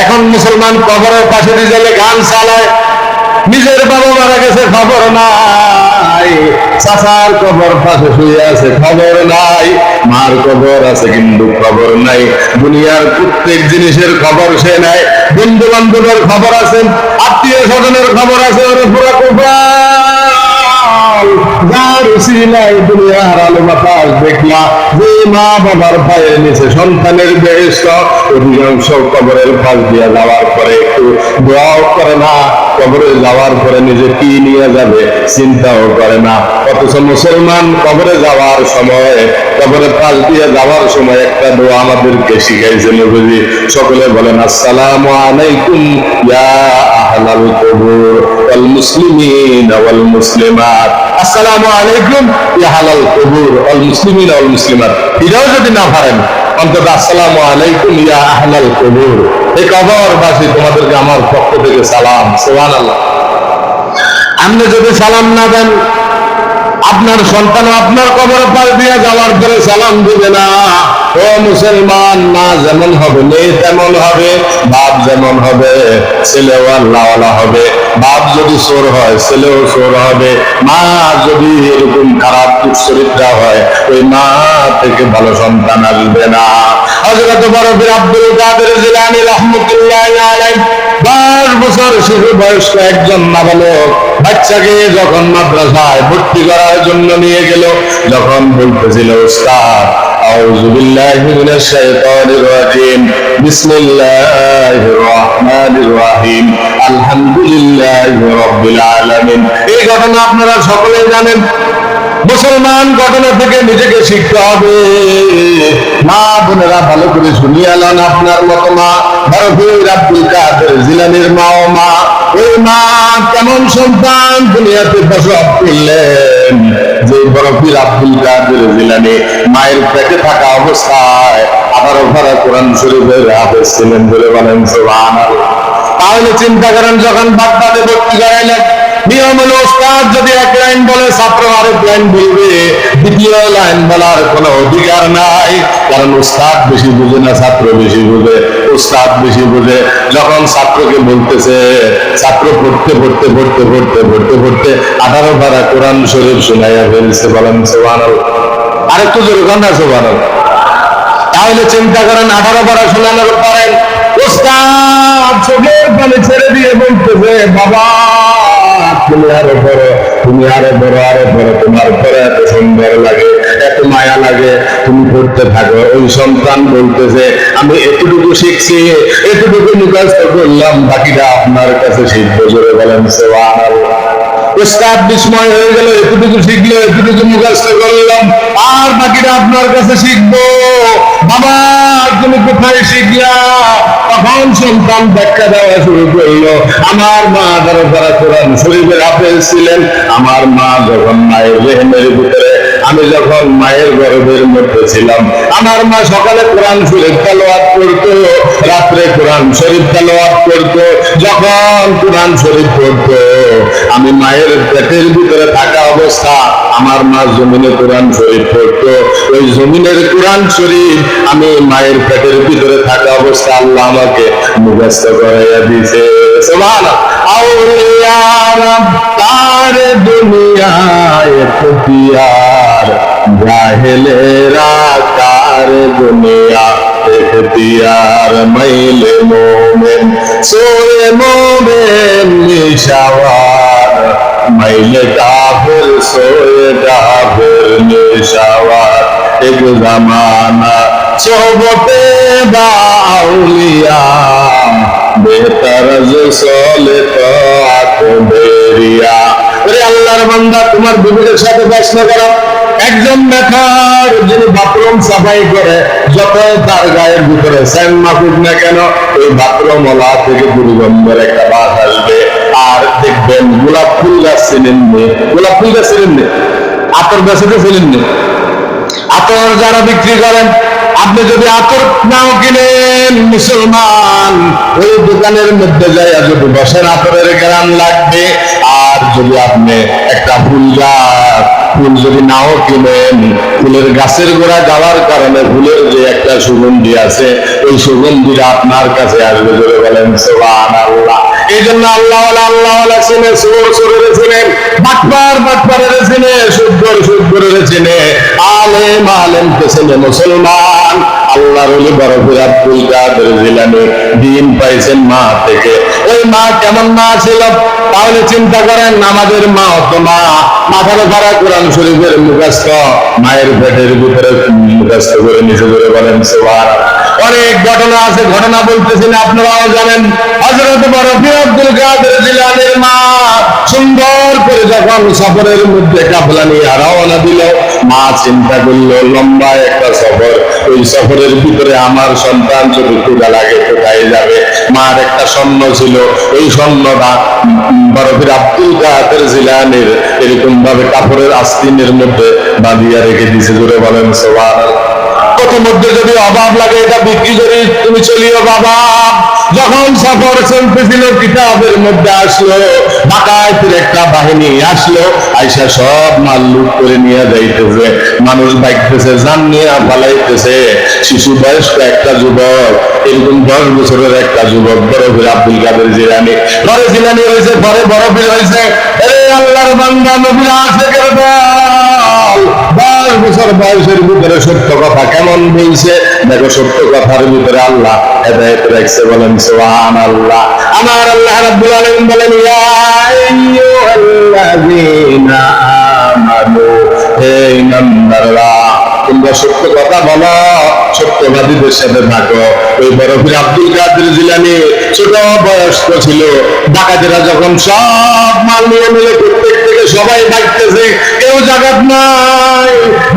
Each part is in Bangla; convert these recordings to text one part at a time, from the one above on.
এখন মুসলমান কবরের পাশে নিজের গান চালায়, নিজের বাবা মারা গেছে খবর নাই, চাচার কবর পাশে শুয়ে আছে খবর নাই, মার কবর আছে কিন্তু খবর নাই, দুনিয়ার প্রত্যেক জিনিসের খবর সে নাই, বন্ধু বান্ধবের খবর আছে, আত্মীয় স্বজনের খবর আছে, ওরা পুরা কপাল যার উসিলায় দুনিয়ার আলো বাতাস দেখলা, যে মা বাবার পায়ের নিচে সন্তানের বেহেশত, অধিকাংশ কবরের পাশ দিয়ে যাওয়ার পরে একটু দোয়াও করে না, কবরে যাওয়ার পরে নিজে কি নিয়ে যাবে চিন্তাও করে না। অথচ মুসলমান কবরে যাওয়ার সময়, কবরের পাশ দিয়ে যাওয়ার সময় একটা দোয়া আমাদেরকে শিখাইছে নবীজি। সকলে বলেন আসসালামু আলাইকুম ইয়া আহলাল কুবুর ওয়াল মুসলিমিন ওয়াল মুসলিমাত। আসসালামু আলাইকুম ইয়া আহলাল কুবুর ওয়াল মুসলিমিন ওয়াল মুসলিমাত। এটাও যদি না পারেন, অন্তত আসসালামু আলাইকুম ইয়া আহলাল কুবুর, এই কবরবাসী তোমাদেরকে আমার পক্ষ থেকে সালাম। সুবহানাল্লাহ। আপনি যদি সালাম না দেন, আপনার সন্তান আপনার কবর পাশ দিয়ে যাওয়ার পরে সালাম দিবে না। ও মুসলমান, মা যেমন হবে মেয়ে তেমন হবে, বাপ যেমন হবে ছেলেও আল্লাহওয়ালা হবে, বাপ যদি চোর হয় ছেলেও চোর হবে, মা যদি এরকম খারাপ দুশ্চরিত্রা হয় ওই মা থেকে ভালো সন্তান আসবে না। হযরত বরফির আব্দুল কাদের জিলানী রাহমাতুল্লাহি আলাইহি 10 বছর শিশু বয়স্ক একজন নাবালক বাচ্চাকে যখন মাদ্রাসায় ভর্তি করার জন্য নিয়ে গেল, যখন বলতেছিল উস্তাদ আউযু বিল্লাহি মিনাশ শাইতানির রাজিম, বিসমিল্লাহির রহমানির রহিম, আলহামদুলিল্লাহি রাব্বিল আলামিন, এই ঘটনা আপনারা সকলেই জানেন। মুসলমান ঘটনা থেকে নিজেকে শিখতে হবে। মা বোনেরা ভালো করে শুনিয়ে আলেন, আপনার মতো মা বরফির আব্দুল কাদের জিলানীর মাও মা, ওই মা কেমন সন্তান দুনিয়াতে প্রসব করলেন, যে বরফির আব্দুল কাদের জিলানী মায়ের পেটে থাকা অবস্থায় 18 পারা কোরআন শরীফের হাফেজ ছিলেন বলে বলেন সুবহানাল্লাহ। তাহলে চিন্তা করেন, যখন বাগদাদে ভর্তি করাইলেন, নিয়ম হলো ওস্তাদ যদি এক লাইন বলে ছাত্র আরেক লাইন বলবে, দ্বিতীয় লাইন বলার কোনো অধিকার নাই, কারণ ওস্তাদ বেশি বুঝে না ছাত্র বেশি বুঝে, ওস্তাদ বেশি বুঝে। যখন ছাত্রকে বলতেছে, ছাত্র পড়তে পড়তে পড়তে পড়তে পড়তে পড়তে 18 পারা কোরআন শরীফ শোনাইয়া ফেলছে, বলেন সুবহানাল্লাহ। আরেকটু জোরে গান না সুবহানাল্লাহ। তাহলে চিন্তা করেন, 18 পারা শোনানোর পরে ওস্তাদ চোখের পানি ছেড়ে দিয়ে বলতেছে, বাবা তুমি আরো বড়, তুমি আরো বড়, আরো বড়, তোমার পরে এত সুন্দর লাগে, এত মায়া লাগে, তুমি পড়তে থাকো। ওই সন্তান বলতেছে, আমি এতটুকু শিখছি, এতটুকু মুখস্থ করলাম, বাকিটা আপনার কাছে শিখবো। জোরে বলেন সুবহানাল্লাহ। উস্তাদ বিস্ময় হয়ে গেল, এতটুকু শিখলো, এতটুকু মুখস্থ করলাম, আর বাকিটা আপনার কাছে শিখবো। বাবা তুমি কোথায় শিখলা? তখন সন্তান ব্যাখ্যা দেওয়া শুরু করলো, আমার মা 18 পারা কোরআন শরীফের হাফেজ ছিলেন। আমার মা যখন মায়ের রেহেমের ভিতরে, আমি যখন মায়ের গর্ভের মধ্যে ছিলাম, আমার মা সকালে কোরআন শরীফ তেলাওয়াত করতো, রাত্রে কোরআন শরীফ তেলাওয়াত করতো। যখন কোরআন শরীফ পড়তো, আমি মায়ের পেটের ভিতরে থাকা অবস্থা আমার মা জমিনে কোরআন শরীফ পড়তো, ওই জমিনের কোরআন শরীফ আমি মায়ের পেটের ভিতরে থাকা অবস্থা আল্লাহ আমাকে মুখস্থ করাইয়া দিয়েছে। সুবহানাল্লাহ। আউলিয়ারা তার দুনিয়ায় এখতিয়ার, জাহেলেরা তার দুনিয়া এখতিয়ার, মাইলে মোমেন সোয়ে মোমেন নিশাওয়ার, মাইলে কাফির সোয়ে কাফির নিশাওয়ার, এক জামানা সোহবতে বা আউলিয়া, বেহতর যে চলে তো আকবেরিয়া। ওরে আল্লাহর বান্দা, তোমার বিবির সাথে প্রশ্ন করো, একজন বেকার যিনি বাথরুম সাফাই করে, যত তার গায়ের ভিতরে সেন্ট মাফুক না কেন, ওই বাথরুম ওলা থেকে দুর্গন্ধের একটা বাস আসবে। আর দেখবেন গোলাপ ফুল গাছ ছিলেননি, গোলাপ ফুল গাছ ছিলেননি, আতর গাছে তো ছিলেননি, আতর যারা বিক্রি করেন, আপনি যদি আতর নাও কিনেন মুসলমান, ওই দোকানের মধ্যে যাইয়া যদি বসেন আতরের গ্রাম লাগবে। আর যদি আপনি একটা ফুল গাছ ফুল যদি নাও কিনেন, ফুলের গাছের গোড়া যাওয়ার কারণে ফুলের যে একটা সুগন্ধি আছে, ওই সুগন্ধিটা আপনার কাছে আসবে। জোরে বলেন সুবহানাল্লাহ। এই জন্য আল্লাহ চেনে, চোরের চেনে, বাটপারের চেনে, সুদখোরের চেনে, আলেমকে চেনে মুসলমান। আল্লাহর ওলি বরফির আব্দুল কাদের জিলানী দিন পাইছেন মা থেকে। ওই মা কেমন মা ছিল তাহলে চিন্তা করেন। আমাদের মা অত মা, মাথার উপরে কোরআন শরীফের মুখস্থ, মায়ের পেটের ভিতরে মুখস্থ করে নিচে করে বলেন সুবহানাল্লাহ। অনেক ঘটনা আছে, ঘটনা বলতেছি না, আপনারাও জানেন। হযরত বরফির আব্দুল কাদের জিলানীর মা সুন্দর করে যখন সফরের মধ্যে কাফেলা নিয়ে রওনা দিল, মা চিন্তা করলো লম্বা একটা সফর, ওই সফরের ভিতরে আমার সন্তান যদি ক্ষুধা লাগে কোথায় যাবে। মার একটা স্বর্ণ ছিল, ওই স্বর্ণটা বরফির আব্দুল কাদের জিলানীর এরকম ভাবে কাপড়ের আস্তিনের মধ্যে বাঁধিয়া রেখে দিছে। জোরে বলেন সুবহানাল্লাহ। কত মধ্যে যদি অভাব লাগে এটা বিক্রি করি তুমি চলিও বাবা। যখন সফর চলতেছিল কিতাবের মধ্যে আসলো ডাকাতের একটা বাহিনী আসলো, আইসা সব মাল লুট করে নিয়ে যাইতেছে। মানুষ বাইতেছে, জান নিয়ে পালাইতেছে। শিশু বয়স্ক একটা যুবক, এরকম 10 বছরের একটা যুবক, বরফির আব্দুল কাদের জিলানী। ঘরে জিলানী হয়েছে, ঘরে বরফির হয়েছে। আল্লাহর বান্দা নবীর আশিকের দল 10 বছর বয়সের ভিতরে সত্য কথা কেমন বলছে দেখো। সত্য কথার ভিতরে আল্লাহ হেদায়েত রাখছে। বলেন সুবহানাল্লাহ। আমার আল্লাহ রাব্বুল আলামিন বলেন ইয়া আইয়ুহাল্লাযীনা আমানু, হে ঈমানদাররা তোমরা সত্য কথা বলো, সত্যবাদীদের সাথে থাকো। ওই বরফির আব্দুল কাদের জিলানী ছোট বয়স্ক ছিল। ডাকাতেরা যখন সব মাল নিয়ে মিলে প্রত্যেক থেকে সবাই ডাকতেছে, কেউ জাগাত নাই।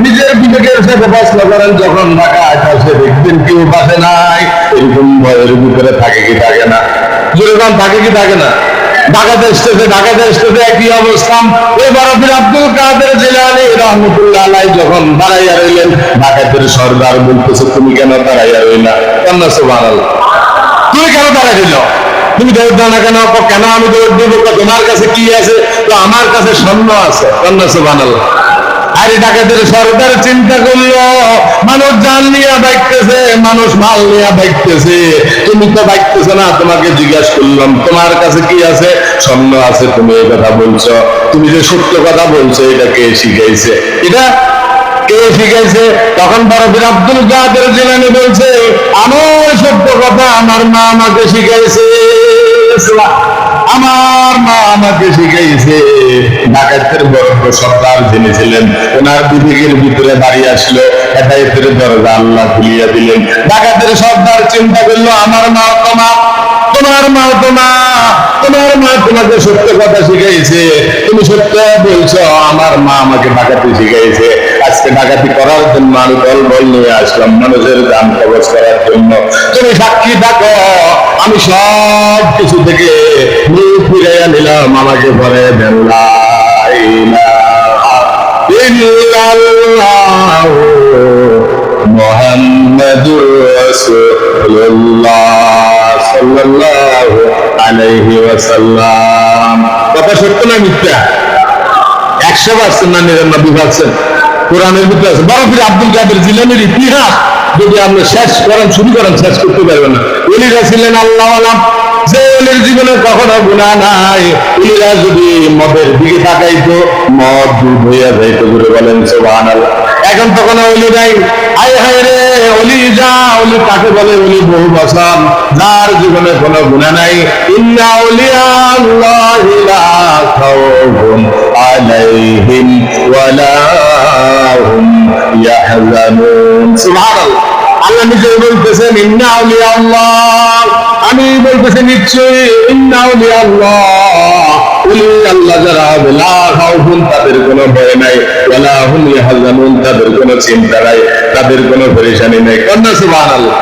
নিজের বিবেকের সাথে প্রশ্ন করেন, যখন ডাকাত আসে দেখবেন কেউ পাশে নাই। এরকম ভয়ের ভিতরে থাকে কি থাকে না? যেরকম থাকে কি থাকে না? ঢাকাতে স্টেজে একই অবস্থান। ওই বরফির আব্দুল কাদের জিলানী রাহমাতুল্লাহ আলাইহি যখন দাঁড়াইয়া রইলেন, ডাকাতের সর্দার বলতেছে তুমি কেন দাঁড়াইয়া রইলা? আল্লাহ সুবহানাল্লাহ। তুমি কেন দাঁড়াই রইল? তুমি দৌড় দাও না কেন? কেন আমি দৌড় দিব? তোমার কাছে কি আছে? তো আমার কাছে স্বর্ণ আছে। আল্লাহ সুবহানাল্লাহ। আরে ডাকাতের সর্দার চিন্তা করলো মানুষ জান নিয়ে বাইকতেছে, মানুষ মাল নিয়ে বাইকতেছে, তুমি তো বাইকতেছো না। তোমাকে জিজ্ঞাসা করলাম তোমার কাছে কি আছে? স্বর্ণ আছে। তুমি এই কথা বলছো, তুমি যে সত্য কথা বলছো এটা কে শিখাইছে? এটা কে শিখাইছে? তখন বরফির আব্দুল কাদের জিলানী বলছে আমার সত্য কথা আমার মা আমাকে শিখাইছে। আমার মা আমাকে শিখাইছে। ডাকাতের বড় সর্দার যিনি ছিলেন ওনার বিবেকের ভিতরে বাড়ি আসলো, হেদায়েতের দরজা আল্লাহ খুলিয়া দিলেন। ডাকাতের সর্দার চিন্তা করলো আমার মা তোমার মা তোমাকে সত্য কথা শিখাইছে, তুমি সত্য বলছো। আমার মা আমাকে ডাকাতি শিখাইছে। আজকে ডাকাতি করার জন্য আমি বল নিয়ে আসলাম, মানুষের জান কবজ করার জন্য। তুমি সাক্ষী থাকো, আমি সব কিছু থেকে মুখ ফিরাইয়া নিলাম। আমাকে পরে দেন লা ইলাহা ইল্লাল্লাহ মুহাম্মাদুর রাসূলুল্লাহ সাল্লাল্লাহু আলাইহি ওয়াসাল্লাম। কথা সত্য না মিথ্যা? 100% না 99%? কোরআনের ভিতরে আছে। বরফির আব্দুল কাদের জিলানীর ইতিহাস যদি আপনি শেষ করেন, শুরু করেন, শেষ করতে পারবেন না। ওলিরা ছিলেন আল্লাহওয়ালা, যে ওলির জীবনে কখনো গুনাহ নাই। ওলিরা যদি মদের দিকে তাকাইতো মদ ডুব হইয়া যাইতো। ঘুরে বলেন সুবহানাল্লাহ। এখন তো কোনো ওলি নাই। হায় হায় রে, ওলি যা, ওলি কাকে বলে? ওলি বহু বছর যার জীবনে কোনো গুনাহ নাই। ইন্না আউলিয়া আল্লাহি লা খাউফুন আলাইহিম ওয়ালা হুম ইয়াহজানুন। সুবহানাল্লাহ। আল্লাহ নিজে বলতেছেন ইন্না আউলিয়া আল্লাহ, আমি বলতেছি নিশ্চয়ই ইন্না আউলিয়া আল্লাহ, ওলি আল্লাহ যারা হবে লা খাউফুন তাদের কোনো ভয় নাই, ওয়ালা হুম ইয়াহজানুন তাদের কোনো চিন্তা নাই, তাদের কোনো পেরেশানি নাই। কন্যা সুবহানাল্লাহ।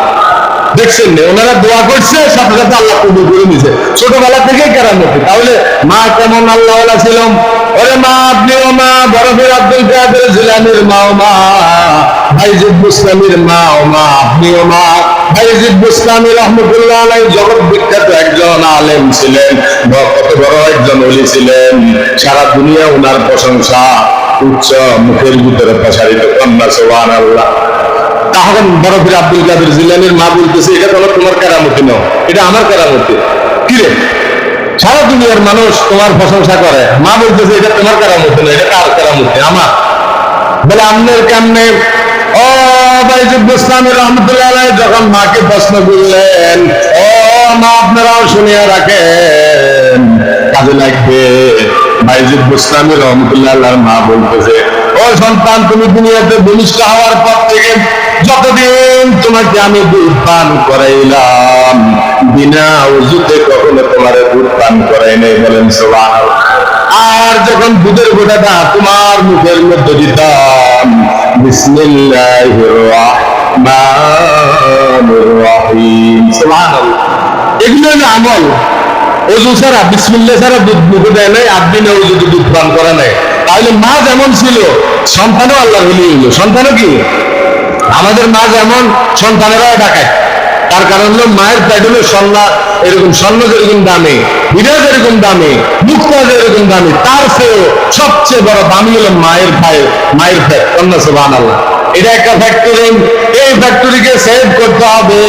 দেখছেন ওনারা দোয়া করছে, সাথে সাথে আল্লাহ কবুল করে নিছে। ছোটবেলা থেকেই কেরামতি। তাহলে মা কেমন আল্লাহওয়ালা ছিলাম? ওরে মা, আপনিও মা, বরফির আব্দুল কাদের জিলানীর মাও মা, ভাইজিদ বুস্তামির মাও মা, আপনিও মা। ভাইজিদ বুস্তামি রাহমাতুল্লাহ আলাইহি জগৎ বিখ্যাত একজন আলেম ছিলেন, কত বড় একজন ওলি ছিলেন, সারা দুনিয়া ওনার প্রশংসা। উচ্চ মুখের ভিতরে প্রসারিত কন্যা, সুবহানাল্লাহ। তখন বড় পীর আব্দুল কাদের জিলানীর মা বলতেছে, এটা কোনো তোমার কেরামতি নয়, এটা আমার কেরামতি। কি রে, সারা দুনিয়ার মানুষ তোমার প্রশংসা করে, মা বলতেছে এটা তোমার কেরামতি নয়, এটা কার কেরামতি? আমার। বলে আমনের কেমনে? ও বাইজিদ বুস্তামি রহমতুল্লাহ আলাইহি যখন মাকে প্রশ্ন করলেন, ও মা আপনারাও শুনিয়া রাখেন, কাজে লাগবে। বাইজিদ বুস্তামি রহমতুল্লাহ আলাইহির মা বলতেছে, ও সন্তান, তুমি দুনিয়াতে ভূমিষ্ঠ হওয়ার পর থেকে যতদিন তোমাকে আমি দুধ পান করাইলাম, বিনা উযুতে কখনো তোমার দুধ পান করাই নাই। বলেন সুবহানাল্লাহ। আর যখন দুধের গোটাটা তোমার মুখের মধ্যে দিতাম, বিসমিল্লাহির রাহমানির রহিম, সুবহানাল্লাহ। এগুলো হলো আমল। ওযু ছাড়া, বিসমিল্লাহ ছাড়া দুধ মুখে দেয় নাই, আর বিনা উযুতে দুধ পান করা নাই। তাহলে মা যেমন ছিল, সন্তানও আল্লাহর ওলি হইল। সন্তানও কি? আমাদের মা যেমন, সন্তানেরাও ডাকায়। তার কারণ হলো মায়ের পেট হলো স্বর্ণ, এরকম স্বর্ণ যেরকম দামি, হীরা যেরকম দামি, মুক্তা যেরকম দামি, তার চেয়েও সবচেয়ে বড় দামি হলো মায়ের ভাই, মায়ের পেট। কন্যা, সুবহানাল্লাহ। এটা একটা ফ্যাক্টরি। এই ফ্যাক্টরিকে সেভ করতে হবে।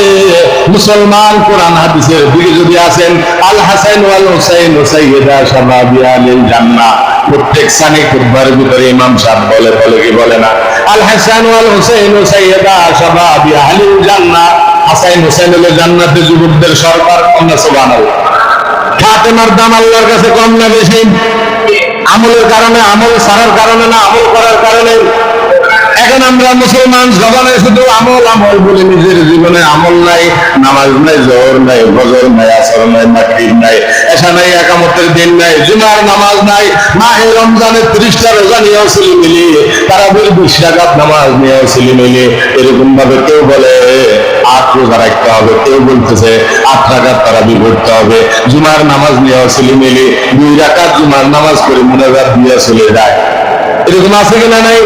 মুসলমান কোরআন হাদিসের দিকে যদি আসেন, আল হাসান ওয়াল হুসাইন সাইয়্যিদা শাবাবি আলিল জান্নাহ, প্রত্যেক সানি খুতবার ভিতরে ইমাম সাহেব বলে কি বলে না, আল হাসান ওয়াল হুসাইন সাইয়্যিদা শাবাবি আলিল জান্নাহ, হাসান হুসাইন হলো জান্নাতের যুবকদের সরকার। কন্যা, সুবহানাল্লাহ। ফাতেমার দাম আল্লাহর কাছে কম না বেশি? আমলের কারণে, আমল ছাড়ার কারণে না, আমল করার কারণে। এখন আমরা মুসলমান জবানে শুধু আমল আমল বলে, নিজের জীবনে আমল নাই, নামাজ নাই, জোহর নাই, ফজর নাই, আসর নাই, মাগরিব নাই, এশা নাই, একামতের দিন নাই, জুমার নামাজ নাই, মাহে রমজানের 30টা রোজা নিয়েও ছিলি মিলি, তারাবির 20 রাকাত নামাজ নিয়েও ছিলি মিলি। এরকম ভাবে কেউ বলে 8 রোজা রাখতে হবে, কেউ বলতেছে 8 রাকাত তারাবি পড়তে হবে, জুমার নামাজ নিয়েও ছিলি মিলি, 2 রাকাত জুমার নামাজ করে মুনাজাত দিয়ে চলে যায়। এরকম আছে কিনা? নাই।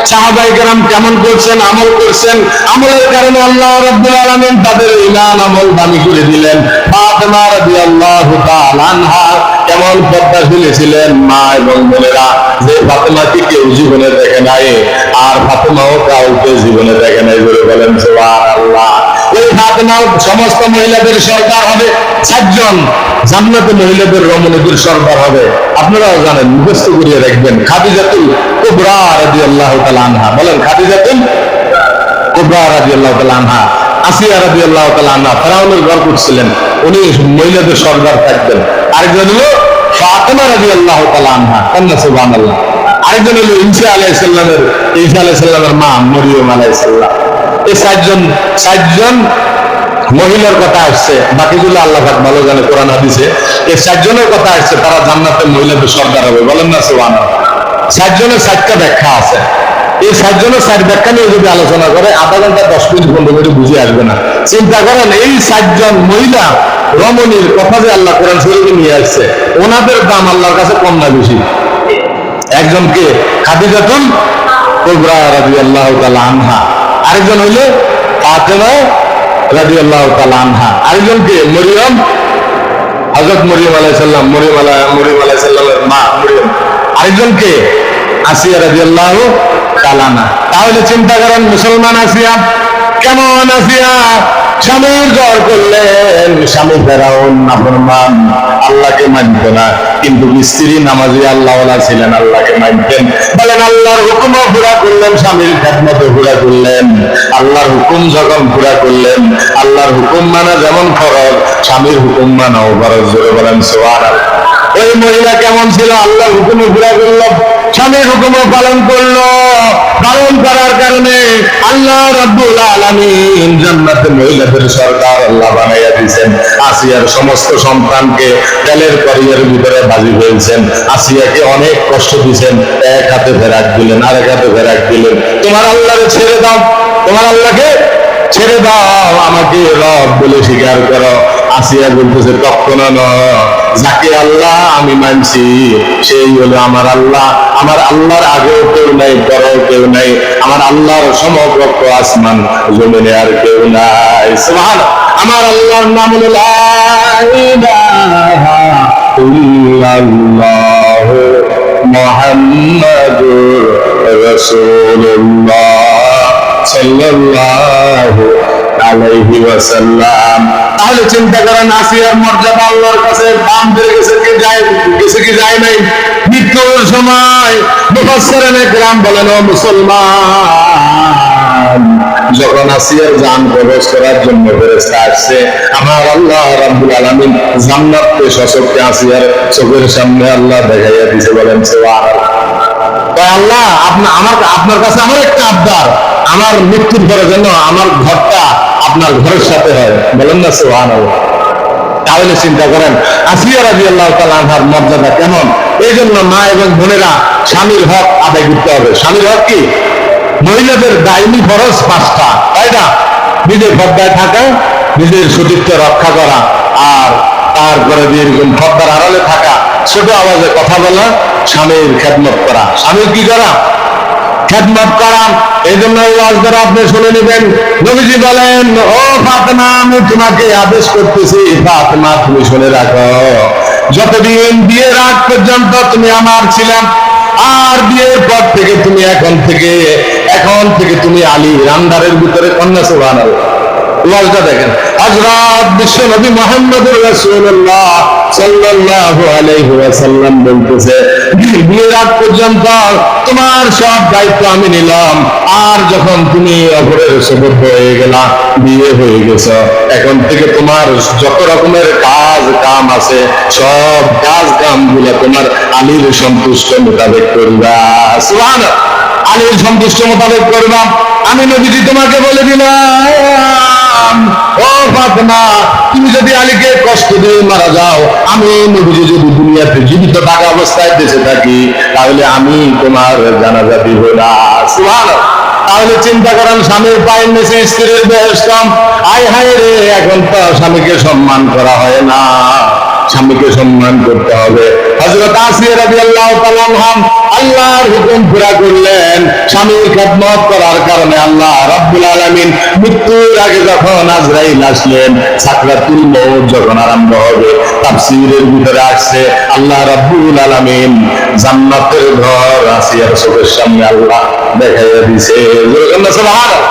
সাহাবায়ে কেরাম কেমন করছেন, আমল করছেন, আমলের কারণে আল্লাহ রাব্বুল আলামিন তাদের ঈমান আমল দামি করে দিলেন। ফাতেমা রাদিয়াল্লাহু তাআলা আনহা কেমন পর্দাশীল ছিলেন মা এবং বোনেরা, যে ফাতেমাকে কেউ জীবনে দেখে নাই, আর ফাতেমাও কাউকে জীবনে দেখে নাই। জোরে বলেন সুবহানাল্লাহ। এই ফাতেমা সমস্ত মহিলাদের সরদার হবে। 7 জন জান্নাতে মহিলাদের রমণীদের সরদার হবে। আপনারাও জানেন, মুখস্থ করিয়ে রাখবেন। খাদিজাতুল কুবরা রাদিয়াল্লাহু তাআলা আনহা, বলেন খাদিজাতুল কুবরা রাদিয়াল্লাহু তাআলা আনহা। আসিয়া রাদিয়াল্লাহু তাআলা আনহা ফেরাউনের ঘর করছিলেন, উনি মহিলাদের সরদার থাকবেন। আরেকজন হলো ফাতেমা রাদিয়াল্লাহু তাআলা আনহা, কন্যা, সুবহানাল্লাহ। আরেকজন হলো ঈসা আলাইহিস সালামের মা মরিয়ম আলাইহিস সালাম। এই 4 জন মহিলার কথা আসছে, বাকিগুলো আল্লাহ পাক ভালো জানে কোরআন হাদিসে। এই 4 জনের কথা আসছে, তারা জান্নাতে মহিলাদের সরদার হবে। বলেন না সুবহানাল্লাহ। 4 জনের 4টা ব্যাখ্যা আছে। এই 4 জনের 4 ব্যাখ্যা নিয়ে যদি আলোচনা করে, আধা ঘন্টা 10 মিনিট 15 মিনিট বুঝে আসবে না। চিন্তা করেন, এই 4 জন মহিলা রমণীর কথা যে আল্লাহ কোরআন শরীফে নিয়ে আসছে, ওনাদের দাম আল্লাহর কাছে কম না বেশি? একজনকে খাদিজাতুল কুবরা রাদিয়াল্লাহু তাআলা আনহা, আরেকজন হইল ফাতেমা রাদিয়াল্লাহু তাআলা আনহা, আরেকজনকে মরিয়ম, হযরত মরিয়ম আলাইহিস সালাম, মরিয়ম আলাইহিস সালামের মা মরিয়ম, আরেকজনকে আসিয়া রাদিয়াল্লাহু তাআলা আনহা। তাহলে চিন্তা করেন, মুসলমান আসিয়া কেমন? আসিয়া স্বামীর ঘর করলেন, স্বামী ফেরাউন নাফরমান, আল্লাহকে মানত না, কিন্তু স্ত্রী নামাজি আল্লাহওয়ালা ছিলেন, আল্লাহকে মানতেন। বলেন আল্লাহর হুকুমও পুরা করলেন, স্বামীর খেদমতও পুরা করলেন। আল্লাহর হুকুম যখন পুরা করলেন, আল্লাহর হুকুম মানা যেমন ফরজ, স্বামীর হুকুম মানাও ফরজ। জোরে বলেন সুবহানাল্লাহ। ওই মহিলা কেমন ছিল? আল্লাহর হুকুমও পুরা করলো, স্বামীর হুকুমও পালন করলো। পালন করার কারণে আল্লাহ রাব্বুল আলামিন জান্নাতে মহিলাদের সরদার আল্লাহ বানাইয়া দিয়েছেন। আসিয়ার সমস্ত সন্তানকে তেলের কড়াইয়ের ভিতরে ভাজি ফেলছেন। আসিয়াকে অনেক কষ্ট দিয়েছেন। এক হাতে ফেরাক দিলেন, আরেক হাতে ফেরাক দিলেন। তোমার আল্লাহকে ছেড়ে দাও, তোমার আল্লাহকে ছেড়ে দাও, আমাকে রব বলে স্বীকার করো। আসিয়া বলতেছে, কখনো নয়, যাকে আল্লাহ আমি মানছি সেই হলো আমার আল্লাহ। আমার আল্লাহর আগেও কেউ নাই, পরেও কেউ নাই। আমার আল্লাহর সমকক্ষ আসমান জমিনে আর কেউ নাই। সুবহানাল্লাহ। আমার আল্লাহর নাম হলো লা ইলাহা ইল্লাল্লাহ মুহাম্মাদুর রাসূলুল্লাহ সাল্লাল্লাহু আলাইহি ওয়াসাল্লাম। তাহলে চিন্তা করেন, আসিয়ার মর্যাদা আল্লাহর কাছে দাম বেড়ে গেছে কি যায় নাই? মৃত্যুর সময় মুফাসসিরিনে কেরাম বলেন, ও মুসলমান, যখন আসিয়ার জান কবজ করার জন্য ফেরেশতা আসছে, আমার আল্লাহ রাব্বুল আলামিন জান্নাতকে সচক্ষে আসিয়ার চোখের সামনে আল্লাহ দেখাইয়া দিয়েছে। বলেন সুবহানাল্লাহ। আল্লাহ আপনার কাছে আমার একটা আবদার, আমার মৃত্যুর পরে যেন আমার ঘরটা আপনার ঘরের সাথে হয়। বলেন না সুবহানাল্লাহ। তাহলে চিন্তা করেন আসিয়া রাদিয়াল্লাহু তাআলা আনহার মর্যাদা কেমন। এই জন্য মা এবং বোনেরা স্বামীর হক আদায় করতে হবে। স্বামীর হক কি? মহিলাদের দায়নি ফরজ 5টা, তাই না? নিজের পর্দায় থাকা, নিজের সতীত্ব রক্ষা করা, আর তারপরে এরকম পর্দার আড়ালে থাকা, ছোট আওয়াজে কথা বলা, স্বামীর খেদমত করা। স্বামীর কি করা? খেদমত করা। এই জন্য এই ওয়াজ দ্বারা আপনি শুনে নেবেন, নবীজি বলেন, ও ফাতেমা, আমি তোমাকে আদেশ করতেছি, ফাতেমা তুমি শুনে রাখো, যতদিন বিয়ের আগ পর্যন্ত তুমি আমার ছিলাম, আর বিয়ের পর থেকে তুমি এখন থেকে তুমি আলীর আন্ডারের ভিতরে। কন্যা সুবহানাল্লাহ। ওয়াজটা দেখেন, হযরত বিশ্ব নবী মুহাম্মদুর রাসূলুল্লাহ সাল্লাল্লাহু আলাইহি ওয়াসাল্লাম বলতেছে, বিয়ের আগ পর্যন্ত তোমার সব দায়িত্ব আমি নিলাম, আর যখন তুমি অপরের সুবদ্ধ হয়ে গেলা, বিয়ে হয়ে গেছে, এখন থেকে তোমার যত রকমের কাম আছে, সব কাম গুলো তোমার আলীর সন্তুষ্ট মোতাবেক করবা। সুবহানাল্লাহ। আলীর সন্তুষ্ট মোতাবেক করবা। আমি নবীজি তোমাকে বলে দিলাম, ও ফাতেমা, তুমি যদি আলীকে কষ্ট দিয়ে মারা যাও, আমি নবীজি যদি দুনিয়াতে জীবিত থাকা অবস্থায় বেঁচে থাকি, তাহলে আমি তোমার জানাজা দিব না। সুবহানাল্লাহ। তাহলে চিন্তা করেন, স্বামীর পায়ের নিচে স্ত্রীর বেহেশত। আয় হায় রে, এখন তো স্বামীকে সম্মান করা হয় না। স্বামীকে সম্মান করতে হবে। হযরত আসিয়া রাদিয়াল্লাহু তাআলা আনহা আল্লাহর হুকুম পুরা করলেন। স্বামীর খেদমত করার কারণে আল্লাহ রাব্বুল আলামিন মৃত্যুর আগে যখন আজরাইল আসলেন, সাকরাতুল মউত যখন আরম্ভ হবে, তাফসীরের ভিতরে আসছে আল্লাহ রাব্বুল আলামিন জান্নাতের ঘর আসিয়ার চোখের সামনে আল্লাহ দেখাইয়া দিয়েছে। সুবহানাল্লাহ।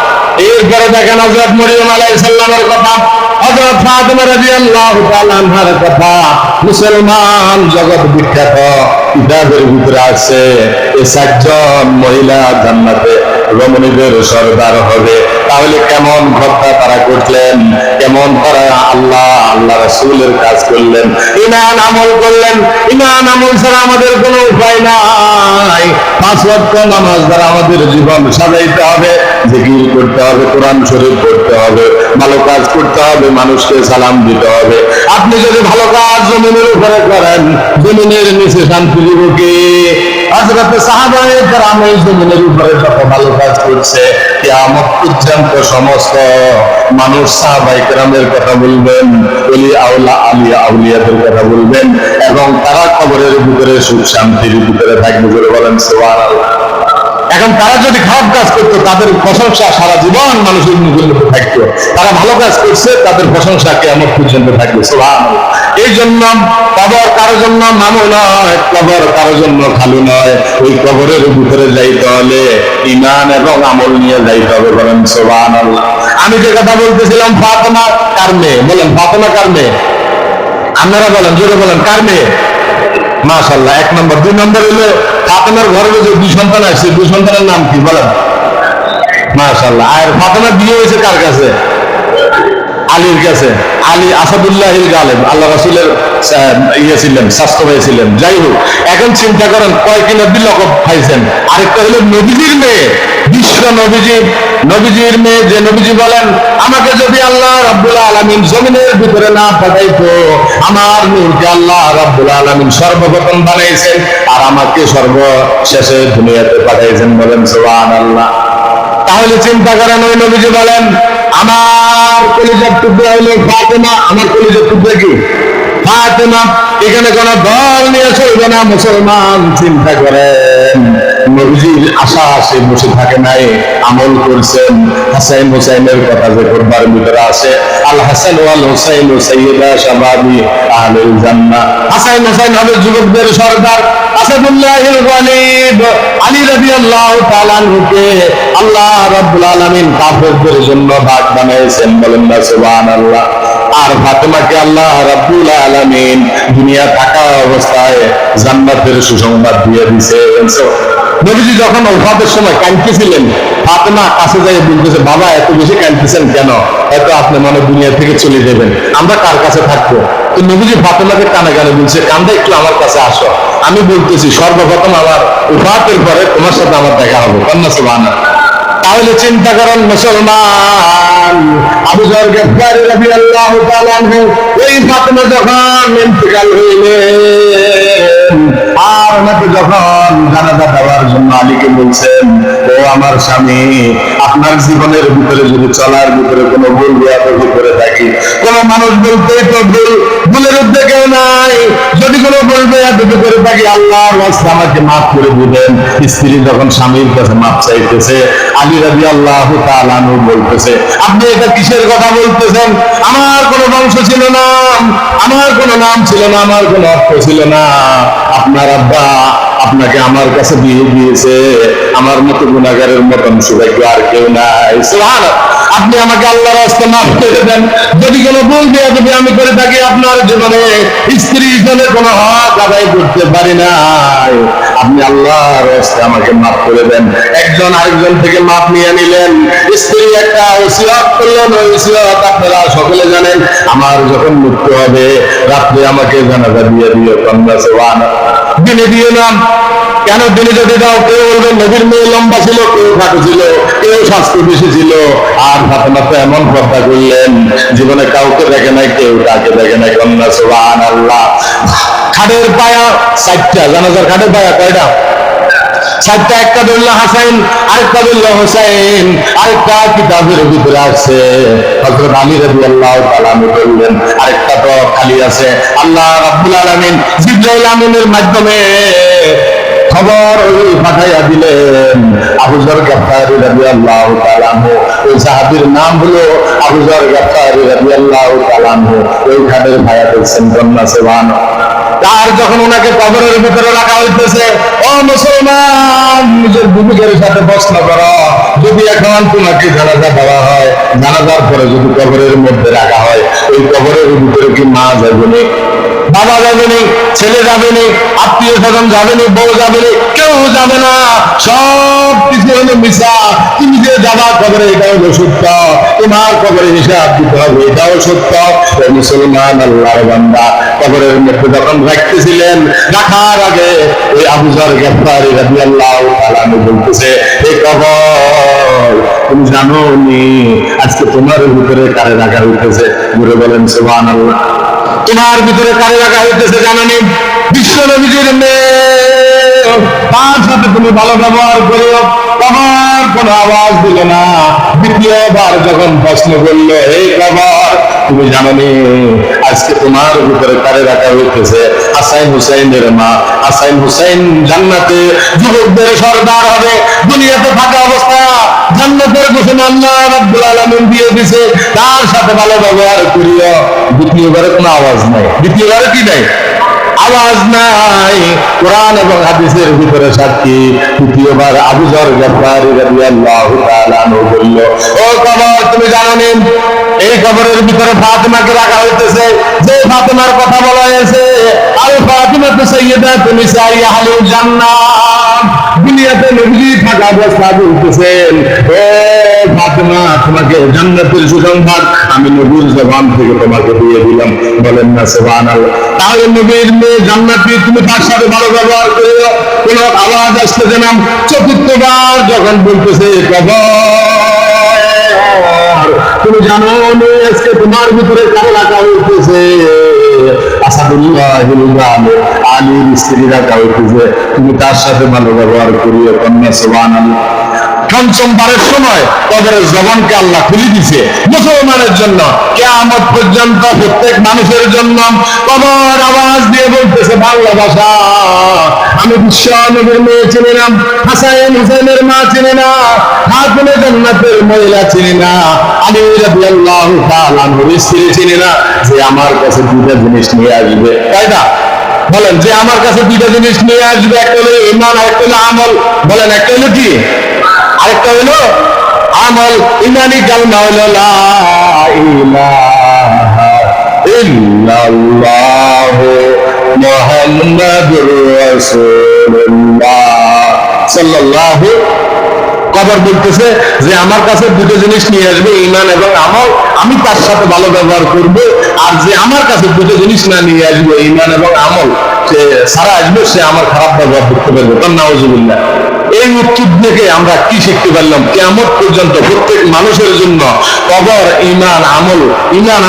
এরপরে দেখেন হযরত মরিয়ম আলাইহিস সালামের কথা, হযরত ফাতেমা রাদিয়াল্লাহু তাআলা আনহার কথা। মুসলমান জগৎ বিখ্যাত কিতাবের ভিতরে আছে, এই 4জন মহিলা জান্নাতে রমণীদের সরদার হবে। তাহলে কেমন ঘটনা তারা করলেন, কেমন তারা আল্লাহ রাসূলের কাজ করলেন, ঈমান আমল করলেন। ঈমান আমল ছাড়া আমাদের কোনো উপায় নাই। 5 ওয়াক্ত নামাজ দ্বারা আমাদের জীবন সাজাইতে হবে, জিকির করতে হবে, কোরআন শরীফ পড়তে হবে, ভালো কাজ করতে হবে, মানুষকে সালাম দিতে হবে। আপনি যদি ভালো কাজ জমিনের উপরে করেন, জমিনের নিচে শান্তি দিব কে? হযরত সাহাবায়ে কেরাম এই জমিনের উপরে যত ভালো কাজ করছে, কিয়ামত পর্যন্ত সমস্ত মানুষ সাহাবায়ে কেরামের কথা বলবেন, আউলিয়াদের কথা বলবেন, এবং তারা কবরের ভিতরে সুখ শান্তির ভিতরে থাকবে। বলে বলেন সুবহানাল্লাহ। এখন তারা যদি খারাপ কাজ করতো, তাদের প্রশংসা সারা জীবন মানুষের মুখের মধ্যে থাকতো। তারা ভালো কাজ করছে, তাদের প্রশংসা কিয়ামত পর্যন্ত থাকবে। সুবহানাল্লাহ। এই জন্য কবর কারো জন্য মামু নয়, কবর কারো জন্য খালু নয়। ওই কবরের ভিতরে যাইতে হলে ঈমান এবং আমল নিয়ে যাইতে হবে। বলেন সুবহানাল্লাহ। আমি যে কথা বলতেছিলাম, ফাতেমা কার মেয়ে? বলেন, ফাতেমা কার মেয়ে? আপনারা বলেন, জোরে বলেন, কার মেয়ে? মাশাআল্লাহ। 1 নম্বর। 2 নম্বর হলো ফাতেমার ঘরে যে 2 সন্তান আসছে, 2 সন্তানের নাম কি বলেন? মাশাআল্লাহ। আর ফাতেমা বিয়ে হয়েছে কার কাছে? আলীর কাছে। আলী আসাদুল্লাহিল গালিব, আল্লাহ রাসূলের ছিলেন, স্বাস্থ্য ভাই ছিলেন। যাই হোক, এখন চিন্তা করেন কয় কি নবী লকব পাইছেন। আরেকটা হলো নবীজির মেয়ে, বিশ্ব নবীজির মেয়ে, যে নবীজি বলেন, আমাকে যদি আল্লাহ রাব্বুল আলামিন জমিনের ভিতরে না পাঠাইতো, আমার নূরকে আল্লাহ রাব্বুল আলামিন সর্বপ্রথম বানাইছেন, আর আমাকে সর্বশেষে দুনিয়াতে পাঠাইছেন। বলেন সুবহানাল্লাহ। তাহলে চিন্তা করেন, ওই নবীজি বলেন, আমার কলিজার টুকরা হলো ফাতেমা। আমার কলিজার টুকরা কি? ফাতেমা। এখানে কোন দল নিয়ে চলবে না। মুসলমান চিন্তা করেন, নবীজির আশা আসে বসে থাকে নাই, আমল করছেন। হাসান হুসাইনের কথা যে কোরবার ভিতরে আছে, আল হাসান ওয়াল হুসাইন সাইয়্যিদা শাবাবি আহলিল জান্নাহ। হাসান হুসাইন হবে যুবকদের সরদার। আসাদুল্লাহিল গালিব আলী রাদিয়াল্লাহু তাআলা আনহুকে আল্লাহ রাব্বুল আলামিন কাফেরদের জন্য বাগ বানাইছেন, বলেন না সুবহানাল্লাহ। আর ফাতেমাকে আল্লাহ রাব্বুল আলামিন দুনিয়া থাকা অবস্থায় জান্নাতের সুসংবাদ দিয়ে দিয়েছেন। নবীজি যখন ওফাতের সময় কাঁদতেছিলেন, ফাতেমা কাছে যাই বলতেছে, বাবা এত বেশি কাঁদতেছেন কেন? হয়তো আপনি মনে দুনিয়া থেকে চলে যাবেন, আমরা কার কাছে থাকবো? তো নবীজি ফাতেমাকে কানে কানে বলছে, কান্দা একটু আমার কাছে আসো, আমি বলতেছি সর্বপ্রথম আমার ওফাতের পরে তোমার সাথে আমার দেখা হবে। কন্যা সুবহানাল্লাহ। তাহলে চিন্তা করেন মুসলমান, আবু যর গফফারী রাদিয়াল্লাহু তাআলা আনহু ওই ফাতেমা যখন ইন্তেকাল হইলেন, আর ওনাকে যখন জানাজা দেওয়ার জন্য আলীকে বলছেন, ও আমার স্বামী, আপনার জীবনের ভিতরে যদি চলার ভিতরে কোনো ভুল বেয়াদবি করে থাকি, কোন মানুষ বলতেই তো ভুল, ভুলের উদ্যোগ কেউ নাই, যদি কোনো ভুল বেয়াদবি করে থাকি আল্লাহর ওয়াস্তে আমাকে মাফ করে দিবেন। স্ত্রী যখন স্বামীর কাছে মাফ চাইতেছে, আলী রাদিয়াল্লাহু তাআলা আনহু বলতেছে, আপনি এটা কিসের কথা বলতেছেন? আমার কোনো বংশ ছিল না, আমার কোনো নাম ছিল না, আমার কোনো অর্থ ছিল না, আপনার আব্বা আপনাকে আমার কাছে বিয়ে দিয়েছে, আমার মতো গুনাহগারের মতন সৌভাগ্য আর কেউ নাই। সুবহানাল্লাহ। আপনি আমাকে আল্লাহর রাস্তা মাফ করে দেন, যদি কোনো ভুল বেয়াদবি আমি করে থাকি, আপনার জীবনে স্ত্রী হিসেবে কোনো হক আদায় করতে পারি নাই, আপনি আল্লাহর রাস্তায় আমাকে মাফ করে দেন। একজন আরেকজন থেকে মাফ নিয়ে নিলেন, স্ত্রী একটা ওসিয়ত করলেন, ওই ওসিয়ত আপনারা সকলে জানেন, আমার যখন মৃত্যু হবে রাত্রে আমাকে জানাজা দিয়ে দিও। কন্যা সুবহানাল্লাহ। দিনে দিয়ে নাম কেন? দিনে যদি দাও, কেউ বলবেন নবীর মেয়ে লম্বা ছিল, কেউ খাটো ছিল, কেউ স্বাস্থ্য বেশি ছিল। আর ফাতেমা তো এমন কথা করলেন, জীবনে কাউকে দেখে নাই, কেউ কাকে দেখে নাই। কন্যা সুবহানাল্লাহ। খাটের পায়া 4টা, জানাজার খাটের পায়া কয়টা? 4টা। একটা ধরল হাসাইন, আরেকটা ধরল হুসাইন, আরেকটা কিতাবের ভিতরে আছে হযরত আলী রাদিয়াল্লাহু তাআলা আনহু বললেন, আরেকটা তো খালি আছে। আল্লাহ রাব্বুল আলামিন জিবরাইল আমিনের মাধ্যমে খবর ওই পাঠাইয়া দিলেন আবু যর গফফারী রাদিয়াল্লাহু তাআলা আনহু। ওই সাহাবীর নাম হলো আবু যর গফফারী রাদিয়াল্লাহু তাআলা আনহু। ওই খাটের ভায়া দেখছেন। কন্যা সুবহানাল্লাহ। তার যখন ওনাকে কবরের ভিতরে রাখা হইতেছে, ও মুসলমান, নিজের ভূমিকার সাথে প্রশ্ন করো, যদি এখন তোমাকে জানাজা দেওয়া হয়, জানাজার পরে যদি কবরের মধ্যে রাখা হয়, ওই কবরের ভিতরে কি মা যাবেনি, বাবা যাবেনি, ছেলে যাবেনি, আত্মীয় স্বজন যাবেনি, বউ যাবেনি, কেউ যাবে না, সব কিছু হলো মিশা। তুমি যে যাবা কবরে, এটা হলো সত্য, তোমার কবরে হিসাব দিতে হবে, এটাও সত্য। মুসলমান আল্লাহর বান্দা কবরের মধ্যে যখন রাখতেছিলেন, রাখার আগে ওই আবু যর গফফারী রাদিয়াল্লাহু তাআলা আনহু বলতেছে, এই কবর তুমি জানো নি আজকে তোমার ভিতরে কারে রাখা হইতেছে? ঘুরে বলেন সুবহানাল্লাহ। তোমার ভিতরে কারে রাখা হইতেছে জানেন? বিশ্ব নবীজির মেয়ে, তার সাথে তুমি ভালো ব্যবহার করো। কবর কোনো আওয়াজ দিল না। দ্বিতীয়বার যখন প্রশ্ন করলো, এই কবর তুমি জানোনি আজকে তোমার ভিতরে কারে রাখা হইতেছে? হাসান হুসাইনের মা। হাসান হুসাইন জান্নাতে যুবকদের সরদার হবে। দুনিয়াতে থাকা অবস্থা জান্নাতের ঘোষণা আল্লাহ রাব্বুল আলামিন দিয়ে দিয়েছে, তার সাথে ভালো ব্যবহার করিও। দ্বিতীয়বারে কোনো আওয়াজ নাই। দ্বিতীয়বারে কি নাই? আওয়াজ নাই। কোরআন এবং হাদিসের ভিতরে সাক্ষী। তৃতীয়বার আবু যর গফফারী রাদিয়াল্লাহু তাআলা আনহু বলল, ও কবর তুমি জানোনি এই কবরের ভিতরে ফাতেমাকে রাখা হইতেছে? যে ফাতেমার কথা বলা হয়েছে, আল ফাতিমাতু সাইয়্যিদাতু নিসাই আহলিল জান্নাহ। দুনিয়াতে নবী থাকা অবস্থা বলতেছেন, ও ফাতেমা, তোমাকে জান্নাতের সুসংবাদ আমি নবীর জবান থেকে তোমাকে দিয়ে দিলাম। বলেন না সুবহানাল্লাহ। তাহলে নবীর মেয়ে জান্নাতি, তুমি তার সাথে ভালো ব্যবহার করিও, কোনো আওয়াজ আসতেছে না। চতুর্থবার যখন বলতেছে, কবর তুমি জানো আজকে তোমার ভিতরে কারে রাখা হইতেছে? আসাদুল্লাহিল গালিব আলীর স্ত্রী রাখা হইতেছে, তুমি তার সাথে ভালো ব্যবহার করিও। কন্যা সুবহানাল্লাহ। পঞ্চমবারের সময় কবরের জবানকে আল্লাহ খুলে দিছে মুসলমানের জন্য। কিয়ামত পর্যন্ত প্রত্যেক মানুষের জন্য কবর আওয়াজ দিয়ে বলতেছে বাংলা ভাষা, আমি বিশ্ব নবীর মেয়ে চিনি না, হাসান হুসেনের মা চিনি না, খাতুনে জান্নাতের মহিলা চিনি না, আলী রাদিয়াল্লাহু তাআলা আনহুর স্ত্রী চিনি না, যে আমার কাছে দুইটা জিনিস নিয়ে আসবে। তাই না? বলেন, যে আমার কাছে দুইটা জিনিস নিয়ে আসবে, একটা হলো ঈমান আর একটা হলো আমল। বলেন, একটা হলো কি, আরেকটা হলো আমল। ইমানি কালমা হলো লা ইলাহা ইল্লাল্লাহু মুহাম্মাদুর রাসূলুল্লাহ সাল্লাল্লাহু। কবর বলতেছে যে আমার কাছে দুটো জিনিস নিয়ে আসবে, ঈমান এবং আমল, আমি তার সাথে ভালো ব্যবহার করব। আর যে আমার কাছে দুটো জিনিস না নিয়ে আসবে, ঈমান এবং আমল, সে সারা আসবে, সে আমার খারাপ ব্যবহার করতে পারবে। তার নাউজুবিল্লাহ। এই উত্তর থেকে আমরা কি শিখতে পারলাম? কিয়ামত পর্যন্ত প্রত্যেক মানুষের জন্য কবর ঈমান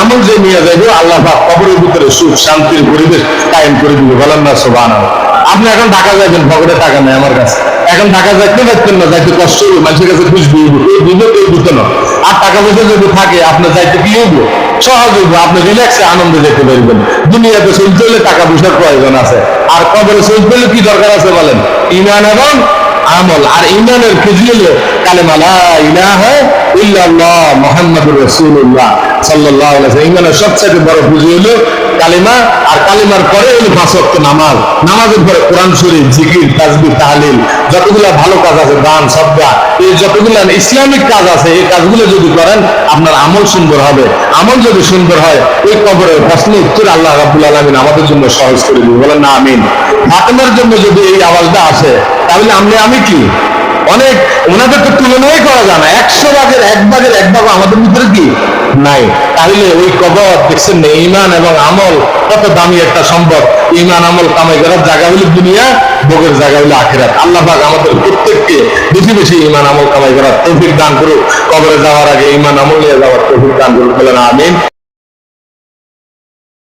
আমল যে নিয়ে যাবে, আল্লাহ পাক কবরের ভিতরে সুখ শান্তির পরিবেশ কায়েম করে দিবে। বলেন না সুবহানাল্লাহ। আপনি এখন ঢাকা যাবেন, পকেটে টাকা নেই আমার কাছে, এখন ঢাকা যাইতে পারতেন না, যাইতে কষ্ট হবে, মানুষের কাছে খুঁজবে, কেউ দিত না। আর টাকা পয়সা যদি থাকে আপনার যাইতে কি হইব? সহজ হইব, আপনি রিল্যাক্সে আনন্দে যেতে পারবেন। দুনিয়াতে চলতে হলে টাকা পয়সার প্রয়োজন আছে, আর কবরে চলতে হলে কি দরকার আছে বলেন? ঈমান এবং আমল। আর ঈমানের খুঁজি হলো কালেমা লা ইলাহা ইল্লাল্লাহ মুহাম্মাদুর রাসূলুল্লাহ সাল্লাল্লাহু আলাইহি ওয়াসাল্লাম। ঈমানের সবচেয়ে বড় খুঁজি হলো কালিমা, আর কালিমার পরে হলো 5 ওয়াক্ত নামাজ, নামাজের পরে কোরআন শরীফ, জিকির, তাসবিহ, তাহলিল, যতগুলা ভালো কাজ আছে, দান, সদকা, এই যতগুলা ইসলামিক কাজ আছে, এই কাজগুলো যদি করেন আপনার আমল সুন্দর হবে। আমল যদি সুন্দর হয়, এই কবরের প্রশ্ন উত্তর আল্লাহ রাব্বুল আলামিন আমাদের জন্য সহজ করে দিবে। বলেন না আমিন। ফাতেমার জন্য যদি এই আওয়াজটা আসে, তাহলে আমি কি অনেক, ওনাদের তো তুলনাই করা যায় না। 100 ভাগের 1 ভাগ আমাদের ভিতরে কি নাই। তাহলে ওই কবর দেখছেন না, ঈমান এবং আমল কত দামি একটা সম্পদ। ঈমান আমল কামাই করার জায়গা হলো দুনিয়া, ভোগের জায়গা হলো আখিরাত। আল্লাহ পাক আমাদের প্রত্যেককে বেশি বেশি ঈমান আমল কামাই করার তৌফিক দান করুক। কবরে যাওয়ার আগে ঈমান আমল নিয়ে যাওয়ার তৌফিক দান করুক। বলেন আমিন।